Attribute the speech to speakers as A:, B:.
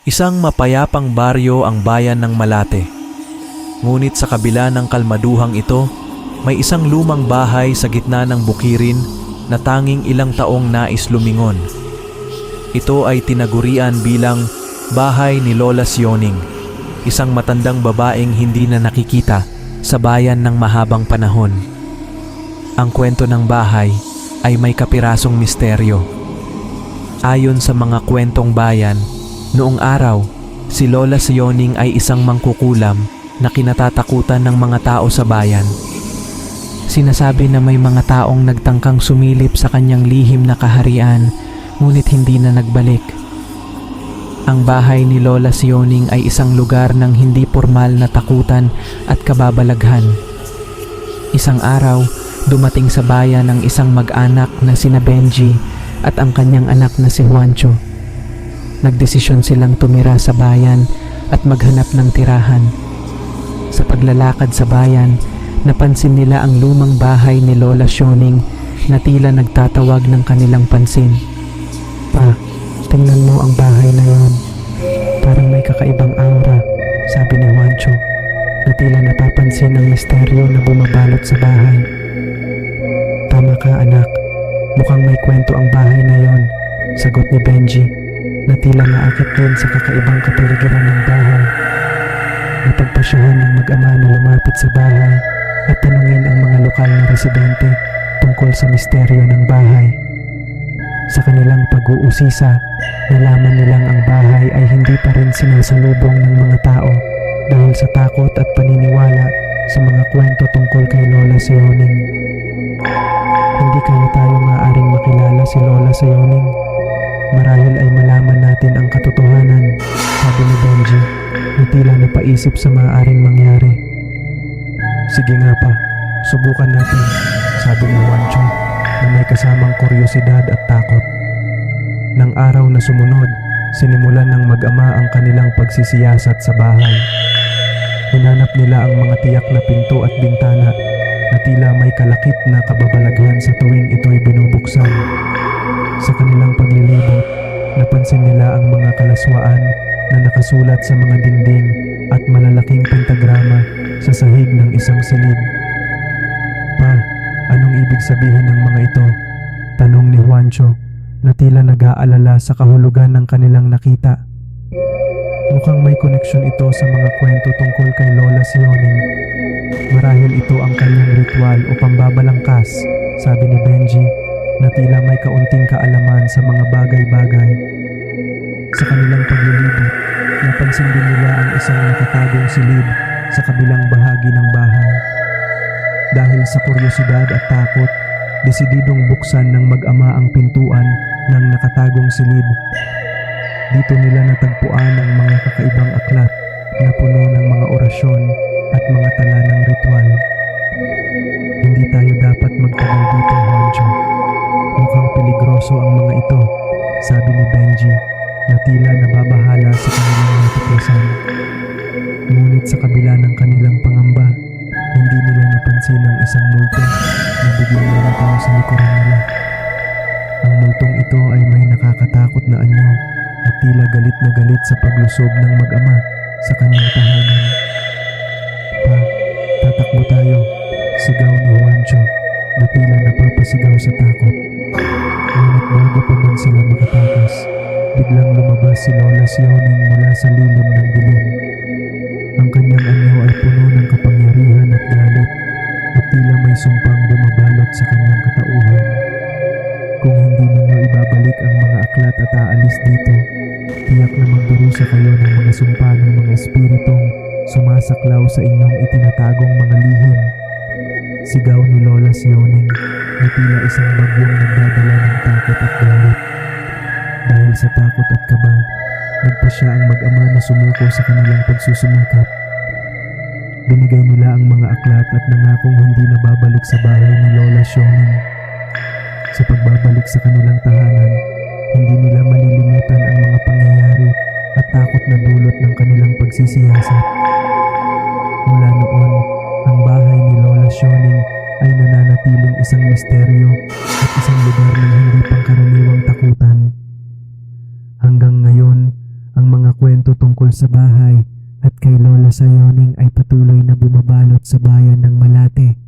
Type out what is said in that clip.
A: Isang mapayapang baryo ang bayan ng Malate. Ngunit sa kabila ng kalmaduhang ito, may isang lumang bahay sa gitna ng bukirin na tanging ilang taong nais lumingon. Ito ay tinagurian bilang bahay ni Lola Sioning, isang matandang babaeng hindi na nakikita sa bayan ng mahabang panahon. Ang kwento ng bahay ay may kapirasong misteryo. Ayon sa mga kwentong bayan, noong araw, si Lola Sioning ay isang mangkukulam na kinatatakutan ng mga tao sa bayan. Sinasabi na may mga taong nagtangkang sumilip sa kanyang lihim na kaharian, ngunit hindi na nagbalik. Ang bahay ni Lola Sioning ay isang lugar ng hindi pormal na takutan at kababalaghan. Isang araw, dumating sa bayan ang isang mag-anak na sina Benji at ang kanyang anak na si Juancho. Nagdesisyon silang tumira sa bayan at maghanap ng tirahan. Sa paglalakad sa bayan, napansin nila ang lumang bahay ni Lola Sioning na tila nagtatawag ng kanilang pansin. "Pa, tingnan mo ang bahay na yon. Parang may kakaibang aura," sabi ni Juancho, na tila napapansin ang misteryo na bumabalot sa bahay. "Tama ka, anak. Mukhang may kwento ang bahay na yon," sagot ni Benji, na tila naakit din sa kakaibang kapaligiran ng bahay. Napagpasyahan ng mag-ama na lumapit sa bahay at tanungin ang mga lokal na residente tungkol sa misteryo ng bahay. Sa kanilang pag-uusisa, nalaman nilang ang bahay ay hindi pa rin sinasalubong ng mga tao dahil sa takot at paniniwala sa mga kwento tungkol kay Lola Sioning. "Hindi kaya tayo maaaring makilala si Lola Sioning. Marahil ay malaman natin ang katotohanan," sabi ni Benji, na tila napaisip sa maaaring mangyari. "Sige nga pa, subukan natin," sabi ni Juancho, na may kasamang kuryosidad at takot. Nang araw na sumunod, sinimulan ng mag-ama ang kanilang pagsisiyasat sa bahay. Hinanap nila ang mga tiyak na pinto at bintana na tila may kalakip na kababalaghan sa tuwing ito'y binubuksan. Sa kanilang paglilibot, napansin nila ang mga kalaswaan na nakasulat sa mga dingding at malalaking pentagrama sa sahig ng isang silid. "Pa, anong ibig sabihin ng mga ito?" tanong ni Juancho, na tila nag-aalala sa kahulugan ng kanilang nakita. "Mukhang may koneksyon ito sa mga kwento tungkol kay Lola Sioning. Marahil ito ang kanyang ritual o pambabalangkas," sabi ni Benji, na tila may kaunting kaalaman sa mga bagay-bagay. Sa kanilang paglilibot, napansin din nila ang isang nakatagong silid sa kabilang bahagi ng bahay. Dahil sa kuryosidad at takot, desididong buksan ng mag-ama ang pintuan ng nakatagong silid. Dito nila natagpuan ang mga kakaibang aklat na puno ng mga orasyon at mga tala ng ritual. "Hindi tayo dapat magtagal dito, Juancho. Mukhang peligroso ang mga ito," sabi ni Benji, na tila nababahala sa kanilang natuklasan. Ngunit sa kabila ng kanilang pangamba, hindi nila napansin ang isang multo na biglang lumitaw sa likuran nila. Ang multong ito ay may nakakatakot na anyo at tila galit na galit sa paglusob ng mag-ama sa kanyang tahanan. "Pa, tatakbo tayo," sigaw ni Juancho, na tila napapasigaw sa takot. Ngunit bago pa man sila makatakas, biglang lumabas si Lola Sioning mula sa lilim ng dilim. Ang kanyang anyo ay puno ng kapangyarihan at galit, at tila may sumpang bumabalot sa kanyang katauhan. "Kung hindi ninyo ibabalik ang mga aklat at aalis dito, tiyak na magdurusa kayo ng mga sumpa ng mga espiritong sumasaklaw sa inyong itinatagong mga lihim," sigaw ni Lola Sioning, na tila isang bagyong nagdadala ng takot at galit. Dahil sa takot at kaba, nagpasya ang mag-ama na sumuko sa kanilang pagsusumikap. Binigay nila ang mga aklat at nangakong hindi na babalik sa bahay ni Lola Sioning. Sa pagbabalik sa kanilang tahanan, hindi nila malilimutan ang mga pangyayari at takot na dulot ng kanilang pagsisiyasat. Mula noon, ang bahay ni Lola Sioning ay nananatiling isang misteryo at isang lugar ng hindi pangkaraniwang takutan. Hanggang ngayon, ang mga
B: kwento tungkol sa bahay at kay Lola Sayoning ay patuloy na bumabalot sa bayan ng Malate.